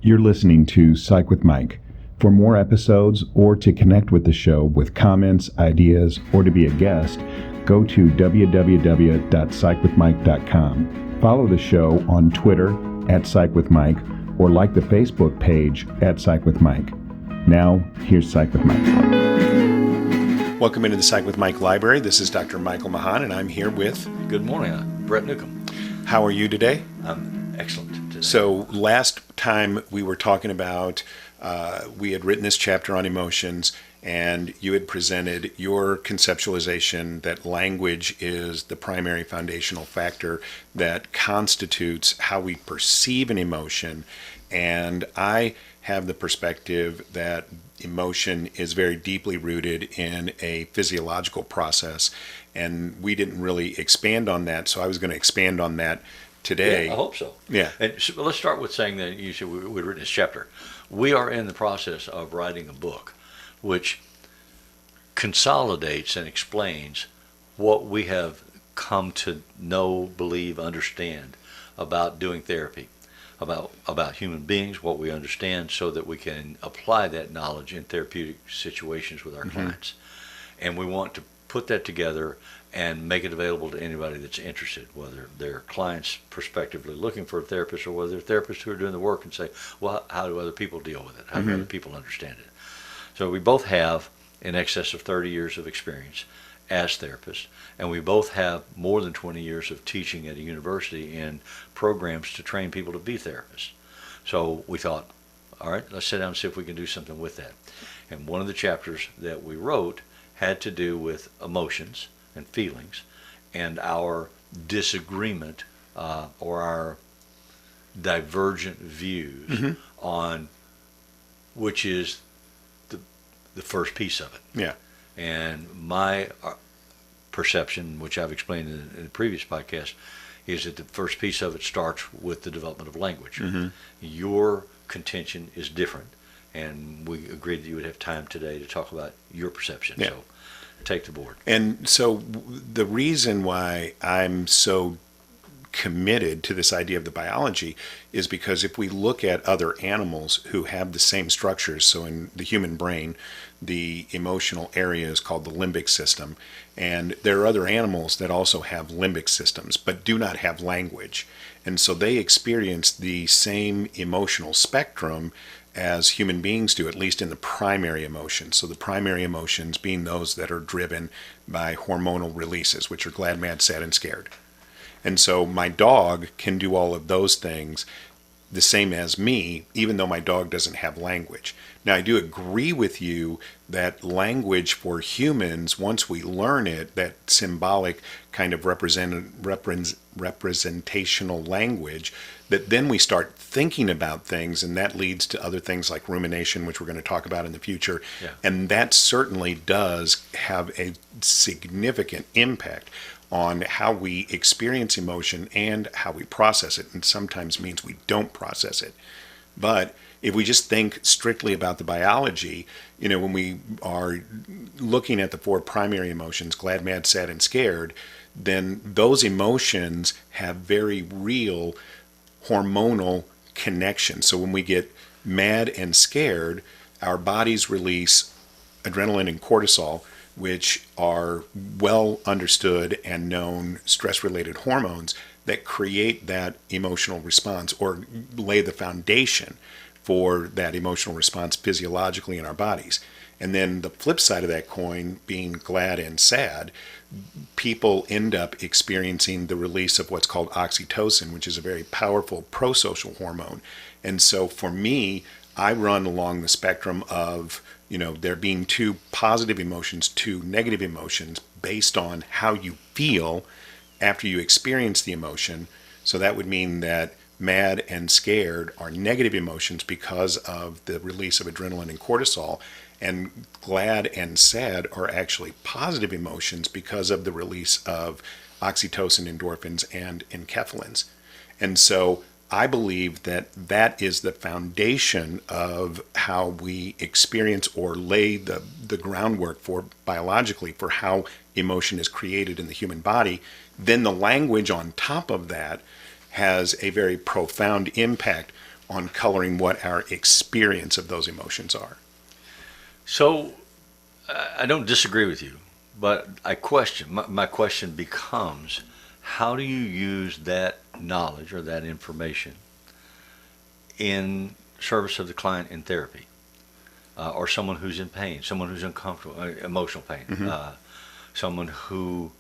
You're listening to Psych with Mike. For more episodes or to connect with the show with comments, ideas, or to be a guest, go to www.psychwithmike.com. Follow the show on Twitter @PsychWithMike or like the Facebook page @PsychWithMike. Now, here's Psych with Mike. Welcome into the Psych with Mike library. This is Dr. Michael Mahan, and I'm here with... Good morning, Brett Newcomb. How are you today? I'm excellent today. So last time we were talking about, we had written this chapter on emotions, and you had presented your conceptualization that language is the primary foundational factor that constitutes how we perceive an emotion. And I have the perspective that emotion is very deeply rooted in a physiological process, and we didn't really expand on that, so I was going to expand on that today. Yeah, I hope so. Yeah. And so let's start with saying that you said we'd written this chapter. We are in the process of writing a book which consolidates and explains what we have come to know, believe, understand about doing therapy, about human beings, what we understand, so that we can apply that knowledge in therapeutic situations with our clients. And we want to put that together and make it available to anybody that's interested, whether they're clients prospectively looking for a therapist or whether they're therapists who are doing the work and say, well, how do other people deal with it? How do other people understand it? So we both have in excess of 30 years of experience as therapists, and we both have more than 20 years of teaching at a university in programs to train people to be therapists. So we thought, all right, let's sit down and see if we can do something with that. And one of the chapters that we wrote had to do with emotions and feelings and our disagreement or our divergent views on which is the first piece of it. Yeah. And my perception, which I've explained in the previous podcast, is that the first piece of it starts with the development of language. Your contention is different, and we agreed that you would have time today to talk about your perception. Yeah. So take the board. And so the reason why I'm so committed to this idea of the biology is because if we look at other animals who have the same structures, so in the human brain, the emotional area is called the limbic system, and there are other animals that also have limbic systems but do not have language. And so they experience the same emotional spectrum as human beings do, at least in the primary emotions. So the primary emotions being those that are driven by hormonal releases, which are glad, mad, sad, and scared. And so my dog can do all of those things the same as me, even though my dog doesn't have language. Now, I do agree with you that language for humans, once we learn it, that symbolic kind of representational language, that then we start thinking about things, and that leads to other things like rumination, which we're going to talk about in the future. Yeah. And that certainly does have a significant impact on how we experience emotion and how we process it, and sometimes means we don't process it. But if we just think strictly about the biology, when we are looking at the four primary emotions, glad, mad, sad, and scared, then those emotions have very real hormonal connections. So when we get mad and scared, our bodies release adrenaline and cortisol, which are well understood and known stress-related hormones that create that emotional response or lay the foundation for that emotional response physiologically in our bodies. And then the flip side of that coin, being glad and sad, people end up experiencing the release of what's called oxytocin, which is a very powerful pro-social hormone. And so for me, I run along the spectrum of there being two positive emotions, two negative emotions based on how you feel after you experience the emotion. So that would mean that mad and scared are negative emotions because of the release of adrenaline and cortisol, and glad and sad are actually positive emotions because of the release of oxytocin, endorphins, and enkephalins. And so I believe that that is the foundation of how we experience or lay the groundwork for biologically for how emotion is created in the human body. Then the language on top of that has a very profound impact on coloring what our experience of those emotions are. So I don't disagree with you, but I question, my question becomes, how do you use that knowledge or that information in service of the client in therapy? Or someone who's in pain, someone who's uncomfortable, emotional pain, someone who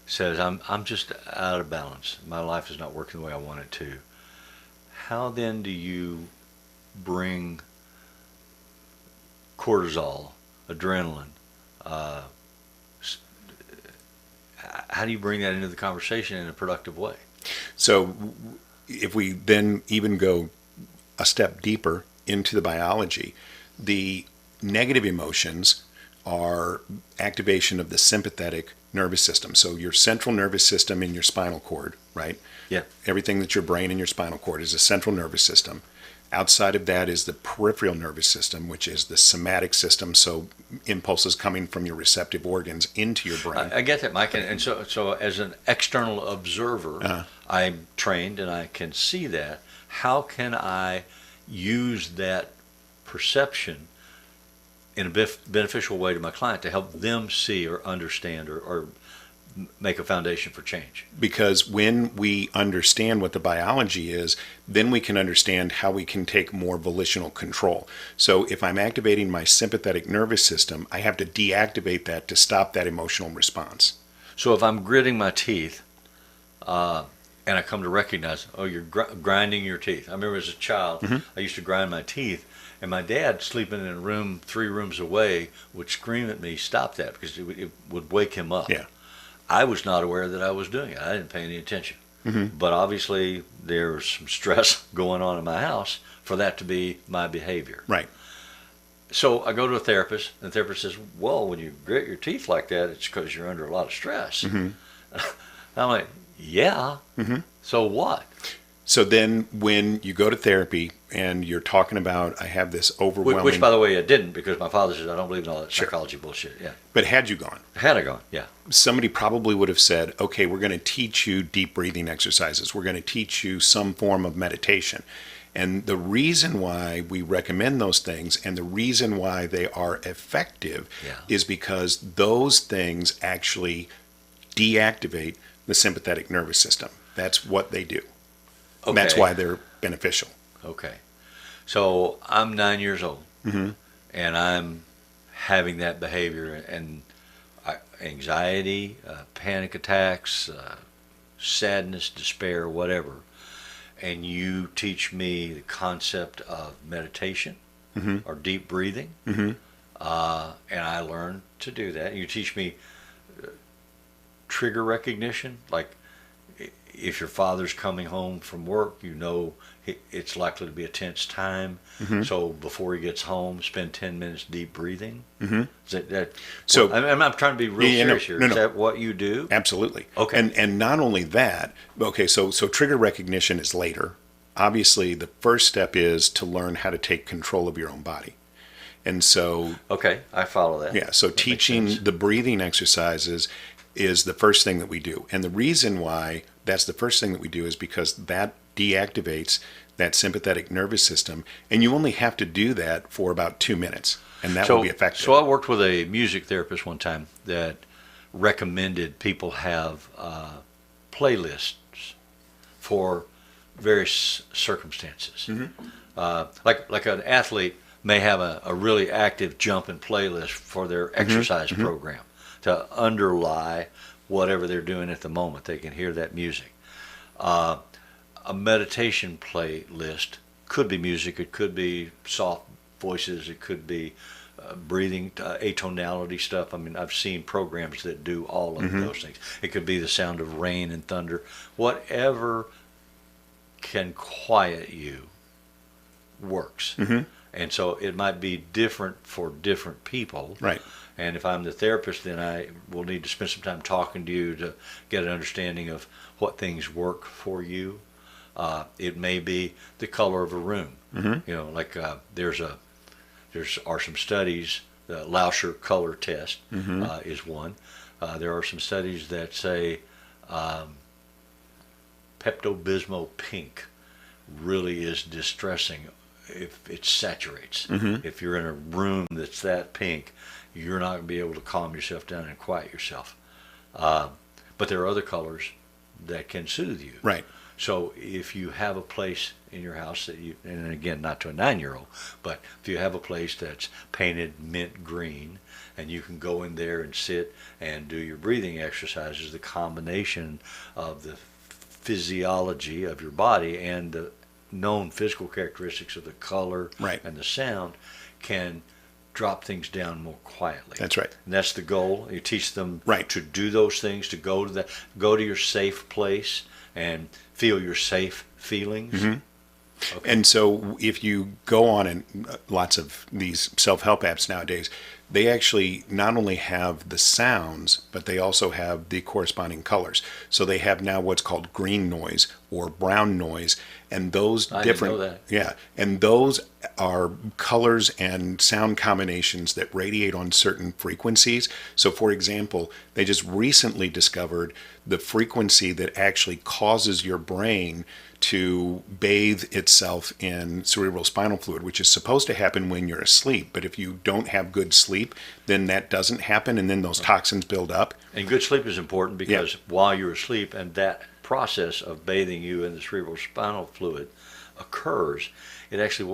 says, I'm just out of balance. My life is not working the way I want it to. How then do you bring cortisol, adrenaline, how do you bring that into the conversation in a productive way? So if we then even go a step deeper into the biology, the negative emotions are activation of the sympathetic nervous system. So your central nervous system in your spinal cord, right? Yeah. Everything that's your brain and your spinal cord is a central nervous system. Outside of that is the peripheral nervous system, which is the somatic system. So impulses coming from your receptive organs into your brain. I get that, Mike. And so as an external observer, I'm trained and I can see that. How can I use that perception in a beneficial way to my client to help them see or understand or make a foundation for change? Because when we understand what the biology is, then we can understand how we can take more volitional control. So if I'm activating my sympathetic nervous system, I have to deactivate that to stop that emotional response. So if I'm gritting my teeth, and I come to recognize, oh, you're grinding your teeth. I remember as a child, I used to grind my teeth, and my dad, sleeping in a room 3 rooms away, would scream at me, stop that, because it would wake him up. Yeah. I was not aware that I was doing it. I didn't pay any attention. But obviously, there was some stress going on in my house for that to be my behavior. Right. So I go to a therapist, and the therapist says, well, when you grit your teeth like that, it's because you're under a lot of stress. I'm like, yeah. So what? So then when you go to therapy and you're talking about, I have this overwhelming... Which, by the way, I didn't, because my father said, I don't believe in all that psychology bullshit. Yeah. But had you gone, Had I gone, yeah. somebody probably would have said, okay, we're going to teach you deep breathing exercises. We're going to teach you some form of meditation. And the reason why we recommend those things and the reason why they are effective is because those things actually deactivate the sympathetic nervous system. That's what they do. Okay. That's why they're beneficial. Okay. So I'm 9 years old, and I'm having that behavior and anxiety, panic attacks, sadness, despair, whatever. And you teach me the concept of meditation or deep breathing, and I learn to do that. You teach me trigger recognition, like if your father's coming home from work, you know it's likely to be a tense time. So before he gets home, spend 10 minutes deep breathing. Is that So- I'm trying to be real serious here. No. Is that what you do? Absolutely. Okay. And not only that, okay, so trigger recognition is later. Obviously, the first step is to learn how to take control of your own body. And so, Okay, I follow that. yeah, so That makes teaching sense. the breathing exercises is the first thing that we do. And the reason why that's the first thing that we do is because that deactivates that sympathetic nervous system. And you only have to do that for about 2 minutes. And that will be effective. So I worked with a music therapist one time that recommended people have playlists for various circumstances. Like an athlete may have a really active jumping playlist for their exercise program to underlie whatever they're doing at the moment. They can hear that music. A meditation playlist could be music. It could be soft voices. It could be breathing, atonality stuff. I mean, I've seen programs that do all of those things. It could be the sound of rain and thunder. Whatever can quiet you works. And so it might be different for different people. Right. And if I'm the therapist, then I will need to spend some time talking to you to get an understanding of what things work for you. It may be the color of a room. You know, like there are some studies. The Lauscher color test is one. There are some studies that say Pepto-Bismol pink really is distressing if it saturates. If you're in a room that's that pink, you're not going to be able to calm yourself down and quiet yourself. But there are other colors that can soothe you. Right. So if you have a place in your house that you, and again, not to a 9-year-old, but if you have a place that's painted mint green, and you can go in there and sit and do your breathing exercises, the combination of the physiology of your body and the known physical characteristics of the color Right. and the sound can drop things down more quietly. That's right. And that's the goal. You teach them Right. to do those things, to go to your safe place and feel your safe feelings. Okay. And so if you go on, and lots of these self-help apps nowadays, they actually not only have the sounds, but they also have the corresponding colors. So they have now what's called green noise or brown noise, and those I didn't different, know that. yeah, and those are colors and sound combinations that radiate on certain frequencies. So for example, they just recently discovered the frequency that actually causes your brain to bathe itself in cerebral spinal fluid, which is supposed to happen when you're asleep. But if you don't have good sleep, then that doesn't happen, and then those toxins build up. And good sleep is important because while you're asleep and that process of bathing you in the cerebral spinal fluid occurs, it actually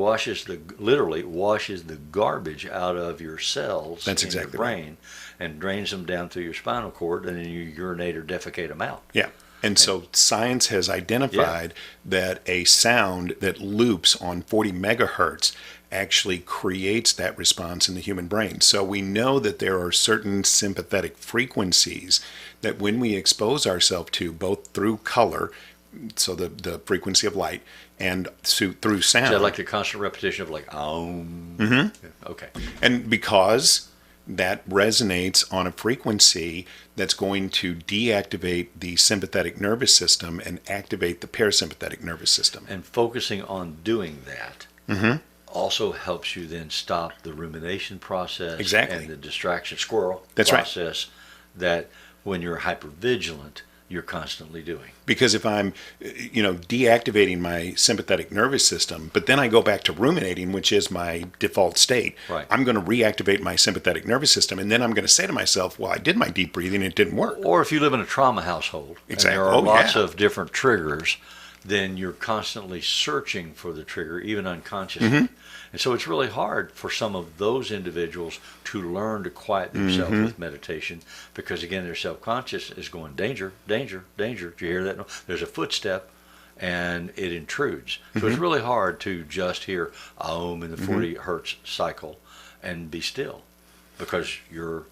literally washes the garbage out of your cells That's in exactly your brain and drains them down through your spinal cord, and then you urinate or defecate them out. Yeah. And so science has identified that a sound that loops on 40 megahertz actually creates that response in the human brain. So we know that there are certain sympathetic frequencies that when we expose ourselves to, both through color, so the frequency of light, and through sound. Is that like the constant repetition of like, Yeah, okay. And because that resonates on a frequency that's going to deactivate the sympathetic nervous system and activate the parasympathetic nervous system. And focusing on doing that also helps you then stop the rumination process Exactly. and the distraction squirrel That's right. process that when you're hypervigilant, you're constantly doing. Because if I'm, deactivating my sympathetic nervous system, but then I go back to ruminating, which is my default state, Right. I'm going to reactivate my sympathetic nervous system, and then I'm going to say to myself, well, I did my deep breathing, it didn't work. Or if you live in a trauma household, Exactly. and there are Oh, lots yeah. of different triggers, then you're constantly searching for the trigger, even unconsciously. Mm-hmm. And so it's really hard for some of those individuals to learn to quiet themselves Mm-hmm. with meditation because, again, their self-conscious is going, danger, danger, danger. Do you hear that? No. There's a footstep, and it intrudes. So Mm-hmm. it's really hard to just hear Om in the 40 hertz cycle and be still because your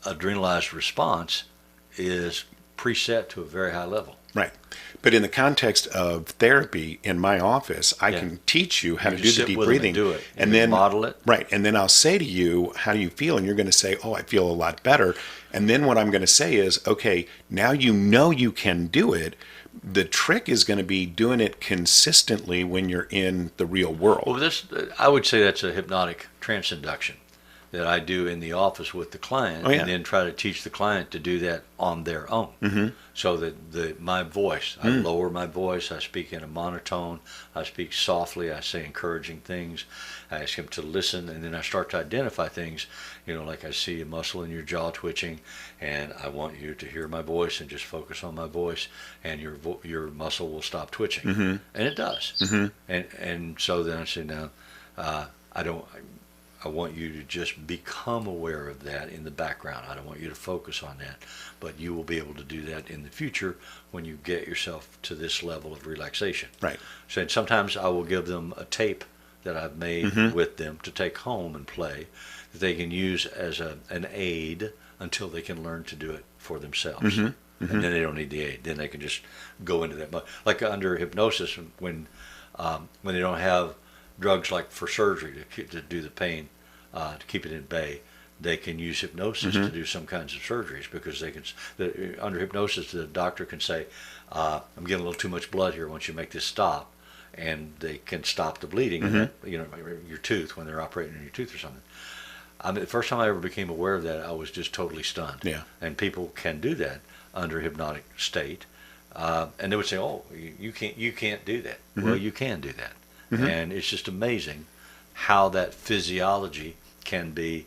adrenalized response is preset to a very high level. Right. But in the context of therapy in my office, I Yeah. can teach you how You to do just the sit deep with them and breathing. do it, and And then then model it. Right. And then I'll say to you, how do you feel? And you're going to say, oh, I feel a lot better. And then what I'm going to say is, okay, now you know you can do it. The trick is going to be doing it consistently when you're in the real world. Well, I would say that's a hypnotic transduction that I do in the office with the client, Oh, yeah. and then try to teach the client to do that on their own. Mm-hmm. So that my voice, I lower my voice, I speak in a monotone, I speak softly, I say encouraging things, I ask him to listen, and then I start to identify things, like I see a muscle in your jaw twitching, and I want you to hear my voice and just focus on my voice, and your muscle will stop twitching, Mm-hmm. and it does. Mm-hmm. And so then I say, now, I want you to just become aware of that in the background. I don't want you to focus on that, but you will be able to do that in the future when you get yourself to this level of relaxation. Right. So and sometimes I will give them a tape that I've made Mm-hmm. with them to take home and play that they can use as an aid until they can learn to do it for themselves. Mm-hmm. Mm-hmm. And then they don't need the aid. Then they can just go into that. Like under hypnosis, when they don't have drugs like for surgery to do the pain, to keep it in bay, they can use hypnosis to do some kinds of surgeries because under hypnosis the doctor can say, I'm getting a little too much blood here. Once you make this stop, and they can stop the bleeding in your tooth when they're operating on your tooth or something. I mean, the first time I ever became aware of that, I was just totally stunned. Yeah. And people can do that under hypnotic state. And they would say, "Oh, you can't do that." Well, you can do that, and it's just amazing how that physiology can be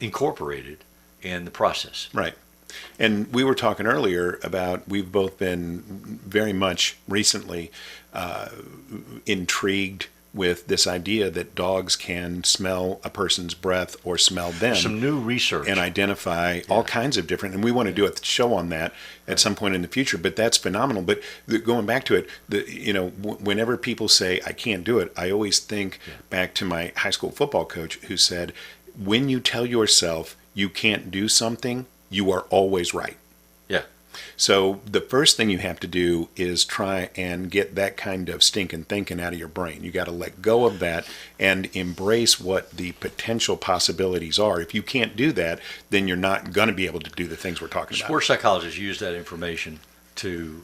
incorporated in the process. Right. And we were talking earlier about we've both been very much recently intrigued with this idea that dogs can smell a person's breath or smell them. Some new research. And identify all kinds of different, and we want to do a show on that at some point in the future, but that's phenomenal. But going back to it, whenever people say, I can't do it, I always think back to my high school football coach who said, when you tell yourself you can't do something, you are always right. Yeah. So the first thing you have to do is try and get that kind of stinking thinking out of your brain. You got to let go of that and embrace what the potential possibilities are. If you can't do that, then you're not going to be able to do the things we're talking about. Sports psychologists use that information to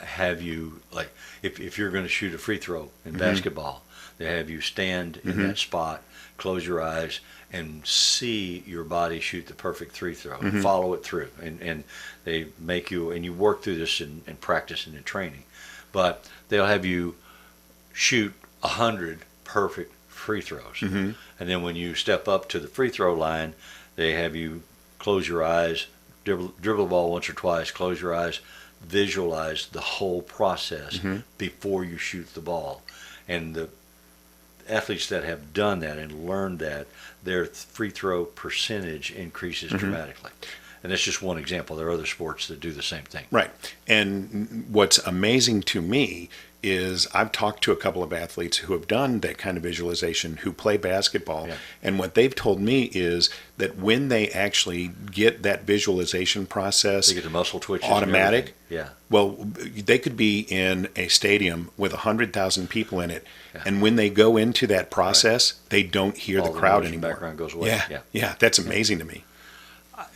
have you, like, if you're going to shoot a free throw in basketball, they have you stand in that spot, close your eyes, and see your body shoot the perfect free throw and follow it through. And they make you, and you work through this in practice and in training. But they'll have you shoot 100 perfect free throws. And then when you step up to the free throw line, they have you close your eyes, dribble the ball once or twice, close your eyes, visualize the whole process before you shoot the ball. And the athletes that have done that and learned that, their free throw percentage increases dramatically. And that's just one example. There are other sports that do the same thing. Right. And what's amazing to me is I've talked to a couple of athletes who have done that kind of visualization, who play basketball. Yeah. And what they've told me is that when they actually get that visualization process They get the muscle twitches. automatic, Yeah. well, they could be in a stadium with 100,000 people in it. And when they go into that process, they don't hear All the crowd noise and anymore. background goes away. Yeah. That's amazing to me.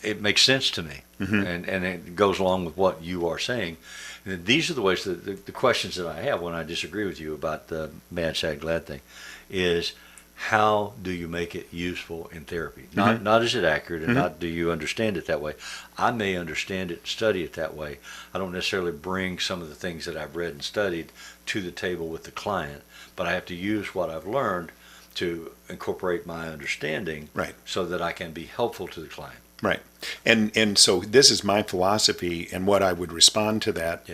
It makes sense to me, and it goes along with what you are saying. And these are the ways that the questions that I have when I disagree with you about the mad, sad, glad thing is, how do you make it useful in therapy? Not is it accurate, and not do you understand it that way. I may understand it and study it that way. I don't necessarily bring some of the things that I've read and studied to the table with the client, but I have to use what I've learned to incorporate my understanding, Right. so that I can be helpful to the client. Right. And so this is my philosophy, and what I would respond to that,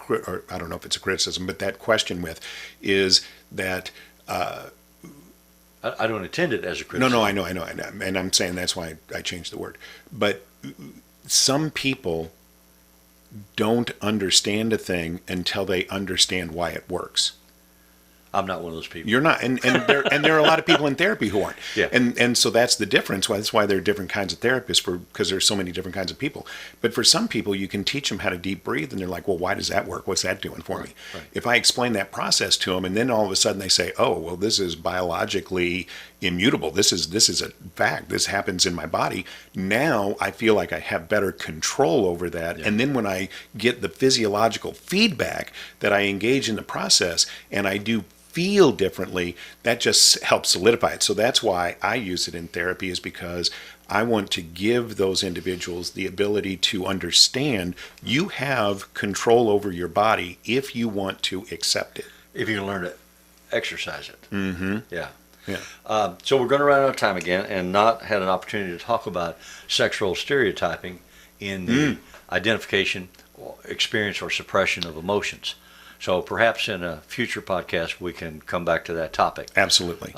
or I don't know if it's a criticism, but that question with is that I don't intend it as a criticism. No, I know, and I'm saying that's why I changed the word. But some people don't understand a thing until they understand why it works. I'm not one of those people. You're not, and there are a lot of people in therapy who aren't. Yeah. And so that's the difference. That's why there are different kinds of therapists, because there's so many different kinds of people. But for some people, you can teach them how to deep breathe, and they're like, well, why does that work? What's that doing for me? Right. If I explain that process to them, and then all of a sudden they say, oh, well, this is biologically immutable. This is a fact. This happens in my body. Now I feel like I have better control over that. Yeah. And then when I get the physiological feedback that I engage in the process, and I do feel differently, that just helps solidify it. So that's why I use it in therapy, is because I want to give those individuals the ability to understand you have control over your body if you want to accept it. If you can learn to exercise it. Yeah. Yeah. So we're going to run out of time again, and not had an opportunity to talk about sexual stereotyping in the identification, experience, or suppression of emotions. So perhaps in a future podcast we can come back to that topic. Absolutely.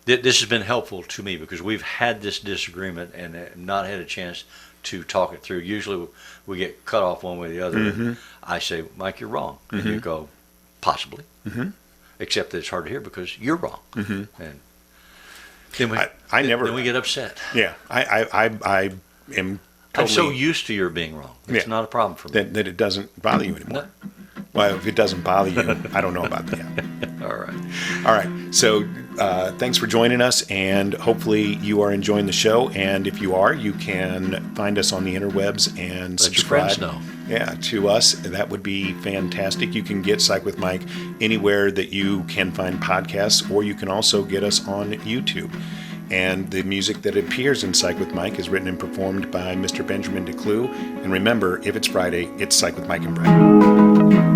This has been helpful to me because we've had this disagreement and not had a chance to talk it through. Usually we get cut off one way or the other. And I say, Mike, you're wrong. And you go, possibly. Except that it's hard to hear because you're wrong. And then we get upset. Yeah. I am I'm so totally used to your being wrong. It's not a problem for me. that it doesn't bother you anymore. Well, if it doesn't bother you, I don't know about that. All right. All right. So thanks for joining us, and hopefully you are enjoying the show. And if you are, you can find us on the interwebs and Let your subscribe. friends know. Yeah, to us. That would be fantastic. You can get Psych with Mike anywhere that you can find podcasts, or you can also get us on YouTube. And the music that appears in Psych with Mike is written and performed by Mr. Benjamin DeClue. And remember, if it's Friday, it's Psych with Mike and Brett.